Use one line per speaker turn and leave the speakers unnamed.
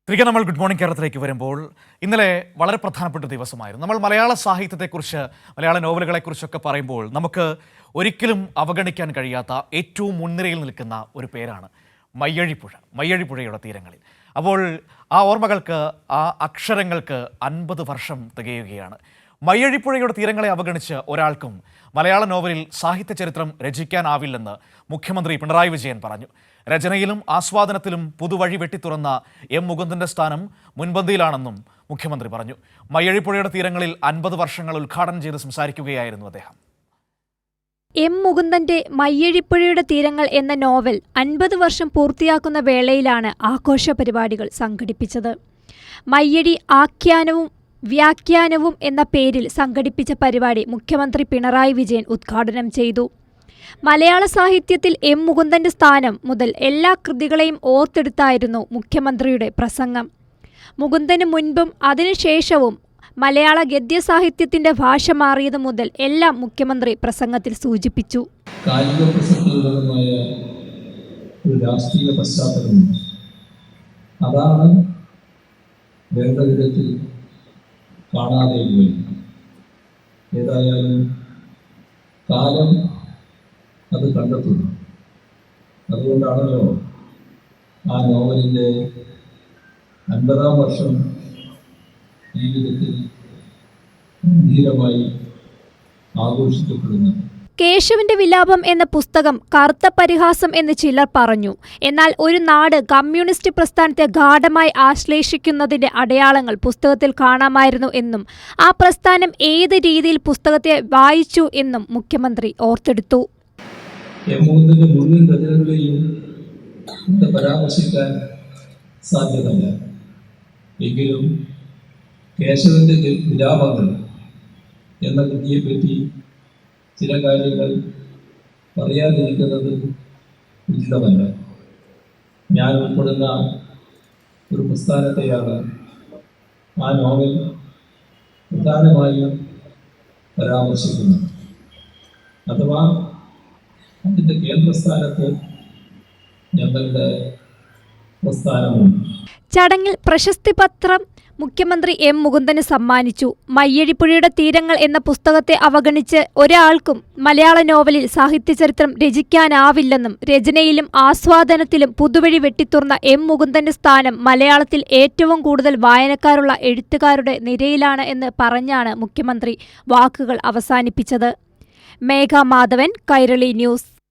തിരികെ നമ്മൾ good morning കേരളത്തിലേക്ക് വരുമ്പോൾ ഇന്നലെ വളരെ പ്രധാനപ്പെട്ട ദിവസമായിരുന്നു. നമ്മൾ മലയാള സാഹിത്യത്തെക്കുറിച്ച്, മലയാള നോവലുകളെക്കുറിച്ചൊക്കെ പറയുമ്പോൾ നമുക്ക് ഒരിക്കലും അവഗണിക്കാൻ കഴിയാത്ത ഏറ്റവും മുൻനിരയിൽ നിൽക്കുന്ന ഒരു പേരാണ് മയ്യഴിപ്പുഴ, മയ്യഴിപ്പുഴയുടെ തീരങ്ങളിൽ. അപ്പോൾ ആ ഓർമ്മകൾക്ക്, ആ അക്ഷരങ്ങൾക്ക് 50 വർഷം തികയുകയാണ്. മയ്യഴിപ്പുഴയുടെ തീരങ്ങളെ അവഗണിച്ച് ഒരാൾക്കും മലയാള നോവലിൽ സാഹിത്യ ചരിത്രം രചിക്കാനാവില്ലെന്ന് മുഖ്യമന്ത്രി പിണറായി വിജയൻ പറഞ്ഞു. രചനയിലും ആസ്വാദനത്തിലും പുതുവഴി വെട്ടിത്തുറന്ന എം മുകുന്ദന്റെ സ്ഥാനം മുൻപന്തിയിലാണെന്നും മുഖ്യമന്ത്രി പറഞ്ഞു. മയ്യഴിപ്പുഴയുടെ തീരങ്ങളിൽ 50 വർഷങ്ങൾ ഉദ്ഘാടനം ചെയ്ത് സംസാരിക്കുകയായിരുന്നു അദ്ദേഹം.
എം മുകുന്ദന്റെ മയ്യഴിപ്പുഴയുടെ തീരങ്ങൾ എന്ന നോവൽ 50 വർഷം പൂർത്തിയാക്കുന്ന വേളയിലാണ് ആഘോഷ പരിപാടികൾ സംഘടിപ്പിച്ചത്. മയ്യഴി ആഖ്യാനവും വ്യാഖ്യാനവും എന്ന പേരിൽ സംഘടിപ്പിച്ച പരിപാടി മുഖ്യമന്ത്രി പിണറായി വിജയൻ ഉദ്ഘാടനം ചെയ്തു. മലയാള സാഹിത്യത്തിൽ എം മുകുന്ദന്റെ സ്ഥാനം മുതൽ എല്ലാ കൃതികളെയും ഓർത്തെടുത്തായിരുന്നു മുഖ്യമന്ത്രിയുടെ പ്രസംഗം. മുകുന്ദന് മുൻപും അതിനുശേഷവും മലയാള ഗദ്യസാഹിത്യത്തിന്റെ ഭാഷ മാറിയത് മുതൽ എല്ലാം മുഖ്യമന്ത്രി പ്രസംഗത്തിൽ സൂചിപ്പിച്ചു.
കാലിക പ്രസക്തിയുള്ളതുമായ ഒരു രാഷ്ട്രീയ പശ്ചാത്തലമുണ്ട്. അതാണ് വേദവിധത്തിൽ കാണാതെ പോയി. ഏതായാലും കാലം അത് കണ്ടെത്തുന്നു. അതുകൊണ്ടാണല്ലോ ആ നോവലിൻ്റെ 50-ാം വർഷം ജീവിതത്തിൽ ഗംഭീരമായി ആഘോഷിക്കപ്പെടുന്നത്.
കേശവന്റെ വിലാപം എന്ന പുസ്തകം കറുത്ത പരിഹാസം എന്ന് ചിലർ പറഞ്ഞു. എന്നാൽ ഒരു നാട് കമ്മ്യൂണിസ്റ്റ് പ്രസ്ഥാനത്തെ ഗാഢമായി ആശ്ലേഷിക്കുന്നതിന്റെ അടയാളങ്ങൾ പുസ്തകത്തിൽ കാണാമായിരുന്നു എന്നും ആ പ്രസ്ഥാനം ഏത് രീതിയിൽ പുസ്തകത്തെ വായിച്ചു എന്നും മുഖ്യമന്ത്രി ഓർത്തെടുത്തു.
മുഴുവൻ രചനകളെയും പരാമർശിക്കാൻ സാധ്യമല്ല. എങ്കിലും കേശവന്റെ വിലാപങ്ങൾ എന്ന കൃതിയെപ്പറ്റി ചില കാര്യങ്ങൾ പറയാതിരിക്കുന്നത് ഉചിതമല്ല. ഞാൻ ഉൾപ്പെടുന്ന ഒരു പ്രസ്ഥാനത്തെയാണ് ആ നോവൽ പ്രധാനമായും പരാമർശിക്കുന്നത്. അഥവാ അതിൻ്റെ കേന്ദ്രസ്ഥാനത്ത് ഞങ്ങളുടെ പ്രസ്ഥാനമുണ്ട്.
ചടങ്ങിൽ പ്രശസ്തിപത്രം മുഖ്യമന്ത്രി എം മുകുന്ദന് സമ്മാനിച്ചു. മയ്യഴിപ്പുഴയുടെ തീരങ്ങൾ എന്ന പുസ്തകത്തെ അവഗണിച്ച് ഒരാൾക്കും മലയാള നോവലിൽ സാഹിത്യചരിത്രം രചിക്കാനാവില്ലെന്നും രചനയിലും ആസ്വാദനത്തിലും പുതുവഴി വെട്ടിത്തുറന്ന എം മുകുന്ദന്റെ സ്ഥാനം മലയാളത്തിൽ ഏറ്റവും കൂടുതൽ വായനക്കാരുള്ള എഴുത്തുകാരുടെ നിരയിലാണ് എന്ന് പറഞ്ഞാണ് മുഖ്യമന്ത്രി വാക്കുകൾ അവസാനിപ്പിച്ചത്. മേഘ മാധവൻ, കൈരളി ന്യൂസ്.